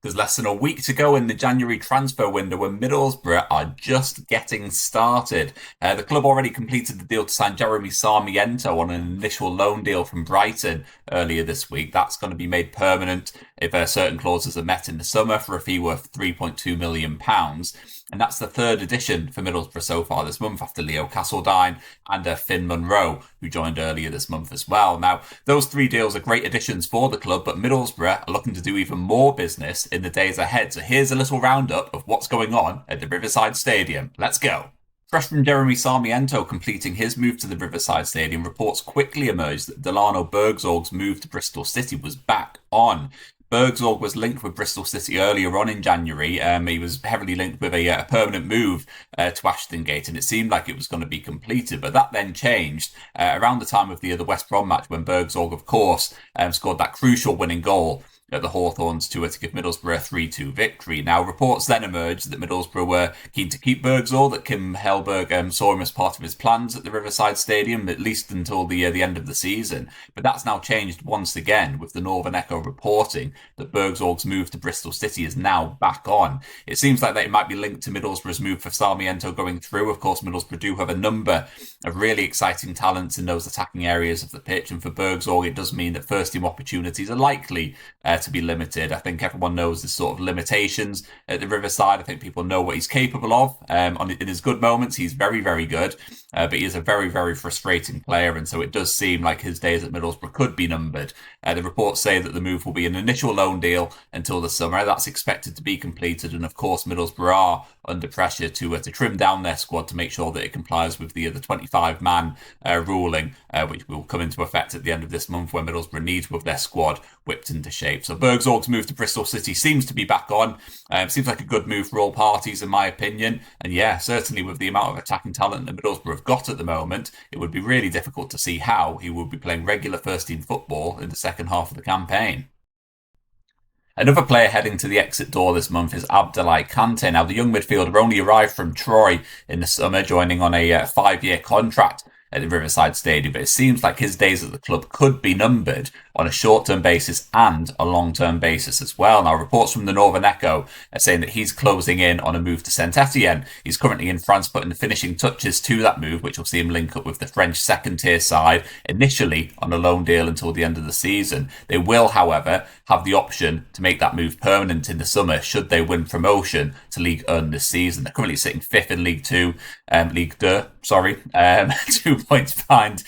There's less than a week to go in the January transfer window and Middlesbrough are just getting started. The club already completed the deal to sign Jeremy Sarmiento on an initial loan deal from Brighton earlier this week. That's going to be made permanent if certain clauses are met in the summer for a fee worth £3.2 million. And that's the third addition for Middlesbrough so far this month after Leo Castledine and Finn Munro, who joined earlier this month as well. Now, those three deals are great additions for the club, but Middlesbrough are looking to do even more business in the days ahead. So here's a little roundup of what's going on at the Riverside Stadium. Let's go. Fresh from Jeremy Sarmiento completing his move to the Riverside Stadium, reports quickly emerged that Delano Burgzorg's move to Bristol City was back on. Burgzorg was linked with Bristol City earlier on in January. He was heavily linked with a permanent move to Arfsten, and it seemed like it was going to be completed. But that then changed around the time of the West Brom match when Burgzorg, of course, scored that crucial winning goal at the Hawthorns to give Middlesbrough a 3-2 victory. Now, reports then emerged that Middlesbrough were keen to keep Burgzorg, that Kim Hellberg saw him as part of his plans at the Riverside Stadium, at least until the end of the season. But that's now changed once again, with the Northern Echo reporting that Burgzorg's move to Bristol City is now back on. It seems like that it might be linked to Middlesbrough's move for Sarmiento going through. Of course, Middlesbrough do have a number of really exciting talents in those attacking areas of the pitch, and for Burgzorg, it does mean that first-team opportunities are likely to be limited. I think everyone knows the sort of limitations at the Riverside. I think people know what he's capable of. In his good moments, he's very, very good, but he is a very, very frustrating player, and so it does seem like his days at Middlesbrough could be numbered. The reports say that the move will be an initial loan deal until the summer. That's expected to be completed, and of course, Middlesbrough are under pressure to trim down their squad to make sure that it complies with the 25-man ruling, which will come into effect at the end of this month, when Middlesbrough need to have their squad whipped into shape. So Burgzorg's move to Bristol City seems to be back on. Seems like a good move for all parties, in my opinion. And yeah, certainly with the amount of attacking talent that Middlesbrough have got at the moment, it would be really difficult to see how he would be playing regular first-team football in the second half of the campaign. Another player heading to the exit door this month is Abdoulaye Kante. Now, the young midfielder only arrived from Troy in the summer, joining on a 5-year contract at the Riverside Stadium, but it seems like his days at the club could be numbered on a short-term basis and a long-term basis as well. Now, reports from the Northern Echo are saying that he's closing in on a move to Saint Etienne. He's currently in France putting the finishing touches to that move, which will see him link up with the French second-tier side, initially on a loan deal until the end of the season. They will, however, have the option to make that move permanent in the summer should they win promotion to Ligue 1 this season. They're currently sitting 5th in League 2, 2 points behind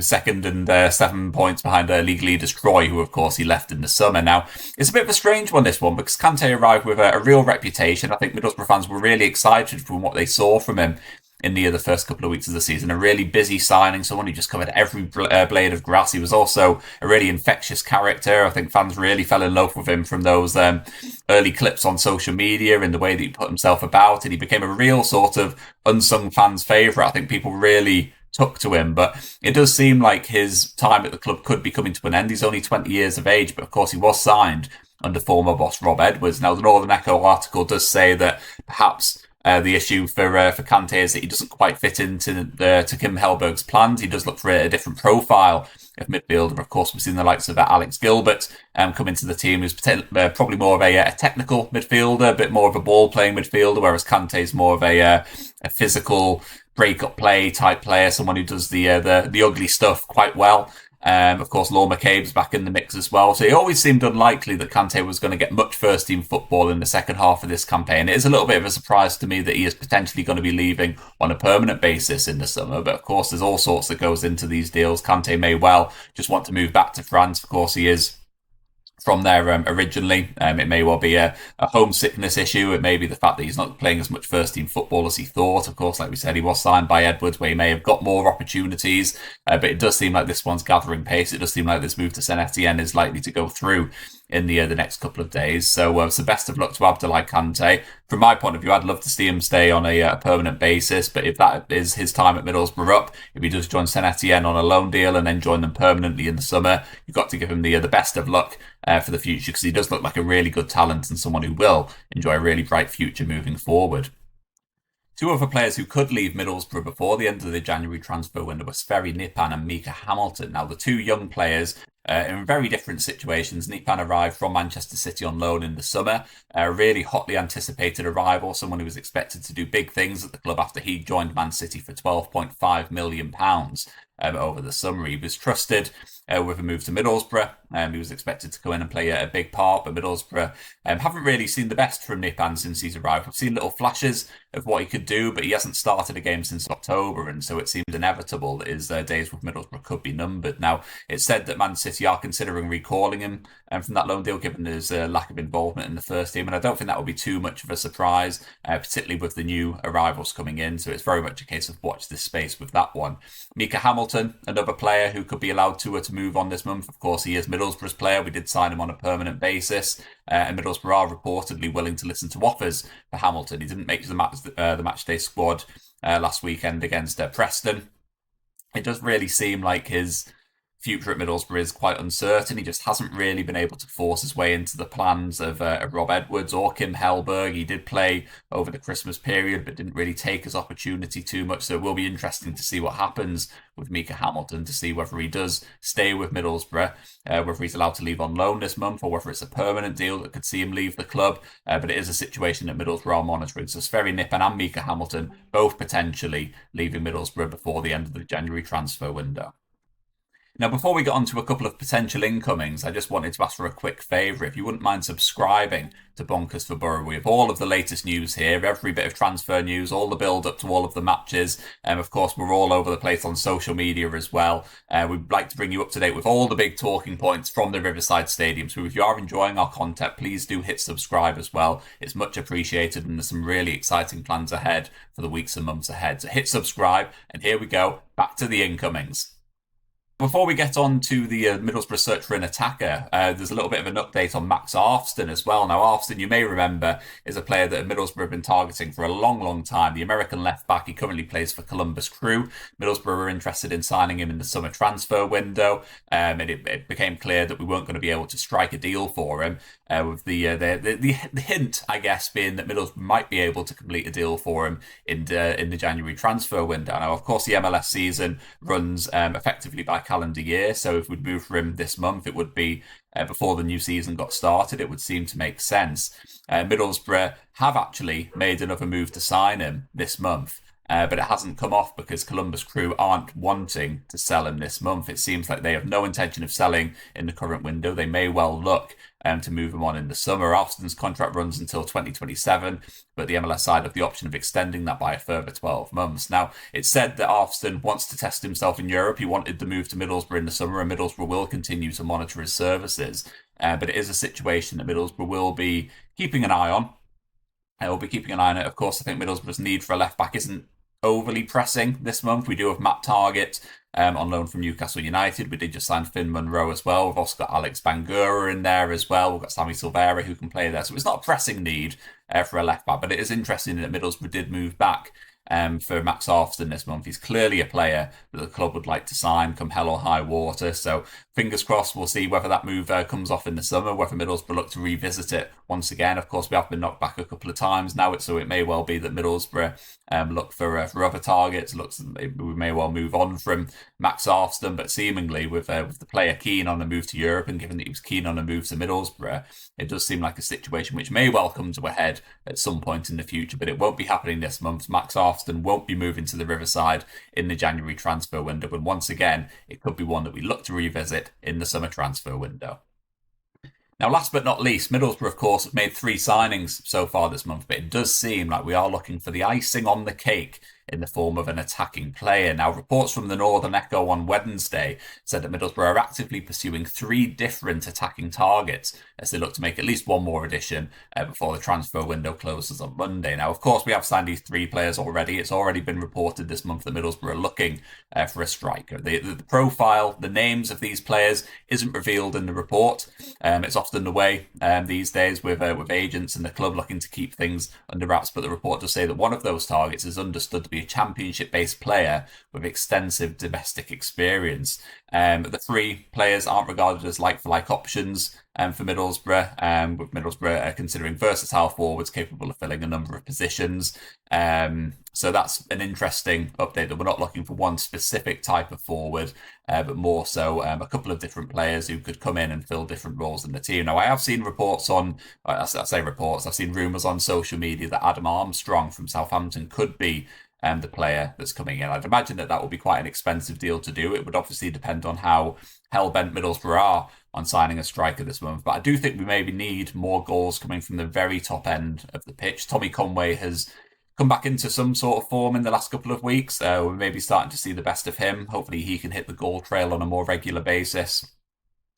second and 7 points behind league leaders Troy, who of course he left in the summer. Now, it's a bit of a strange one, this one, because Kante arrived with a real reputation. I think Middlesbrough fans were really excited from what they saw from him in the first couple of weeks of the season. A really busy signing, someone who just covered every blade of grass. He was also a really infectious character. I think fans really fell in love with him from those early clips on social media and the way that he put himself about, and he became a real sort of unsung fans' favourite. I think people really took to him, but it does seem like his time at the club could be coming to an end. He's only 20 years of age, but of course he was signed under former boss Rob Edwards. Now, the Northern Echo article does say that perhaps the issue for Kante is that he doesn't quite fit into to Kim Hellberg's plans. He does look for a different profile of midfielder. Of course, we've seen the likes of Alex Gilbert come into the team, who's probably more of a technical midfielder, a bit more of a ball-playing midfielder, whereas Kante is more of a physical break-up play type player, someone who does the ugly stuff quite well. Of course, Law McCabe's back in the mix as well. So it always seemed unlikely that Kante was going to get much first-team football in the second half of this campaign. It is a little bit of a surprise to me that he is potentially going to be leaving on a permanent basis in the summer. But of course, there's all sorts that goes into these deals. Kante may well just want to move back to France. Of course, he is from there originally. It may well be a homesickness issue. It may be the fact that he's not playing as much first-team football as he thought. Of course, like we said, he was signed by Edwards, where he may have got more opportunities. But it does seem like this one's gathering pace. It does seem like this move to Saint Etienne is likely to go through in the next couple of days. So best of luck to Abdoulaye Kante. From my point of view, I'd love to see him stay on a permanent basis, but if that is his time at Middlesbrough up, if he does join Saint Etienne on a loan deal and then join them permanently in the summer, you've got to give him the best of luck for the future, because he does look like a really good talent and someone who will enjoy a really bright future moving forward. Two other players who could leave Middlesbrough before the end of the January transfer window were Sverre Nypan and Micah Hamilton. Now, the two young players in very different situations. Nypan arrived from Manchester City on loan in the summer, a really hotly anticipated arrival, someone who was expected to do big things at the club after he joined Man City for £12.5 million over the summer. He was trusted with a move to Middlesbrough. He was expected to go in and play a big part, but Middlesbrough haven't really seen the best from Nypan since he's arrived. We've seen little flashes of what he could do, but he hasn't started a game since October, and so it seemed inevitable that his days with Middlesbrough could be numbered. Now, it's said that Man City are considering recalling him from that loan deal, given his lack of involvement in the first team, and I don't think that would be too much of a surprise, particularly with the new arrivals coming in, so it's very much a case of watch this space with that one. Micah Hamilton, another player who could be allowed to move on this month. Of course, he is Middlesbrough's player. We did sign him on a permanent basis, and Middlesbrough are reportedly willing to listen to offers for Hamilton. He didn't make the matchday squad last weekend against Preston. It does really seem like his future at Middlesbrough is quite uncertain. He just hasn't really been able to force his way into the plans of Rob Edwards or Kim Hellberg. He did play over the Christmas period, but didn't really take his opportunity too much. So it will be interesting to see what happens with Micah Hamilton, to see whether he does stay with Middlesbrough, whether he's allowed to leave on loan this month, or whether it's a permanent deal that could see him leave the club. But it is a situation that Middlesbrough are monitoring. So Sverre Nypan and Micah Hamilton both potentially leaving Middlesbrough before the end of the January transfer window. Now, before we get on to a couple of potential incomings, I just wanted to ask for a quick favour. If you wouldn't mind subscribing to Bonkers for Boro, we have all of the latest news here, every bit of transfer news, all the build-up to all of the matches. Of course, we're all over the place on social media as well. We'd like to bring you up to date with all the big talking points from the Riverside Stadium. So if you are enjoying our content, please do hit subscribe as well. It's much appreciated, and there's some really exciting plans ahead for the weeks and months ahead. So hit subscribe, and here we go, back to the incomings. Before we get on to the Middlesbrough search for an attacker, there's a little bit of an update on Max Arfsten as well. Now, Arfsten, you may remember, is a player that Middlesbrough have been targeting for a long, long time. The American left-back, he currently plays for Columbus Crew. Middlesbrough were interested in signing him in the summer transfer window, and it became clear that we weren't going to be able to strike a deal for him, with the hint, I guess, being that Middlesbrough might be able to complete a deal for him in the January transfer window. Now, of course, the MLS season runs effectively by calendar year, so if we'd move for him this month, it would be before the new season got started. It would seem to make sense. Middlesbrough have actually made another move to sign him this month, but it hasn't come off because Columbus Crew aren't wanting to sell him this month. It seems like they have no intention of selling in the current window. They may well look to move him on in the summer. Arfsten's contract runs until 2027, but the MLS side have the option of extending that by a further 12 months. Now, it's said that Arfsten wants to test himself in Europe. He wanted the move to Middlesbrough in the summer, and Middlesbrough will continue to monitor his services. But it is a situation that Middlesbrough will be keeping an eye on. We'll be keeping an eye on it. Of course, I think Middlesbrough's need for a left-back isn't overly pressing this month. We do have Matt Targett on loan from Newcastle United. We did just sign Finn Monroe as well. We've also got Alex Bangura in there as well. We've got Sammy Silvera who can play there. So it's not a pressing need for a left back, but it is interesting that Middlesbrough did move back for Max Arfsten this month. He's clearly a player that the club would like to sign come hell or high water. So fingers crossed, we'll see whether that move comes off in the summer, whether Middlesbrough look to revisit it once again. Of course, we have been knocked back a couple of times now, so it may well be that Middlesbrough look for other targets. We may well move on from Max Arfsten, but seemingly with the player keen on a move to Europe, and given that he was keen on a move to Middlesbrough, it does seem like a situation which may well come to a head at some point in the future, but it won't be happening this month. Max Arfsten won't be moving to the Riverside in the January transfer window, and once again, it could be one that we look to revisit in the summer transfer window. Now, last but not least, Middlesbrough, of course, have made 3 signings so far this month, but it does seem like we are looking for the icing on the cake in the form of an attacking player. Now, reports from the Northern Echo on Wednesday said that Middlesbrough are actively pursuing 3 different attacking targets as they look to make at least one more addition before the transfer window closes on Monday. Now, of course, we have signed these 3 players already. It's already been reported this month that Middlesbrough are looking for a striker. The profile, the names of these players isn't revealed in the report. It's often the way these days with agents and the club looking to keep things under wraps, but the report does say that one of those targets is understood to be a championship-based player with extensive domestic experience. The 3 players aren't regarded as like-for-like options for Middlesbrough, with Middlesbrough considering versatile forwards capable of filling a number of positions. So that's an interesting update, that we're not looking for one specific type of forward, but more so a couple of different players who could come in and fill different roles in the team. Now, I have seen reports on, I say reports, I've seen rumours on social media that Adam Armstrong from Southampton could be the player that's coming in. I'd imagine that will be quite an expensive deal to do. It would obviously depend on how hell-bent Middlesbrough are on signing a striker this month. But I do think we maybe need more goals coming from the very top end of the pitch. Tommy Conway has come back into some sort of form in the last couple of weeks. We're maybe starting to see the best of him. Hopefully he can hit the goal trail on a more regular basis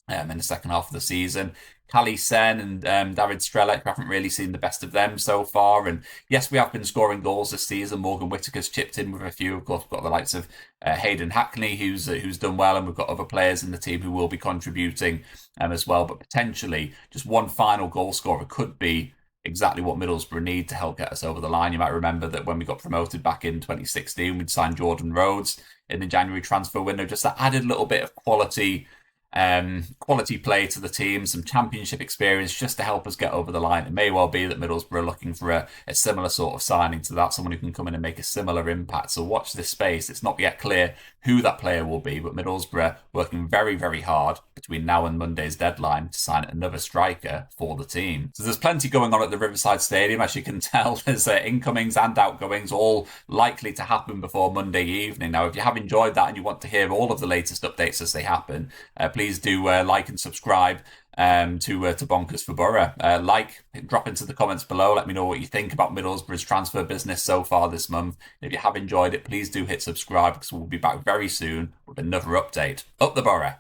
in the second half of the season. Callie Sen and David Strelec, haven't really seen the best of them so far. And yes, we have been scoring goals this season. Morgan Whittaker's chipped in with a few. Of course, we've got the likes of Hayden Hackney, who's done well, and we've got other players in the team who will be contributing as well. But potentially, just one final goal scorer could be exactly what Middlesbrough need to help get us over the line. You might remember that when we got promoted back in 2016, we'd signed Jordan Rhodes in the January transfer window. Just that added little bit of quality play to the team, some championship experience just to help us get over the line. It may well be that Middlesbrough are looking for a similar sort of signing to that, someone who can come in and make a similar impact. So watch this space. It's not yet clear who that player will be, but Middlesbrough working very, very hard between now and Monday's deadline to sign another striker for the team. So there's plenty going on at the Riverside Stadium. As you can tell, there's incomings and outgoings all likely to happen before Monday evening. Now, if you have enjoyed that and you want to hear all of the latest updates as they happen, please do like and subscribe to Bonkers for Boro. Drop into the comments below. Let me know what you think about Middlesbrough's transfer business so far this month. And if you have enjoyed it, please do hit subscribe, because we'll be back very soon with another update. Up the Boro.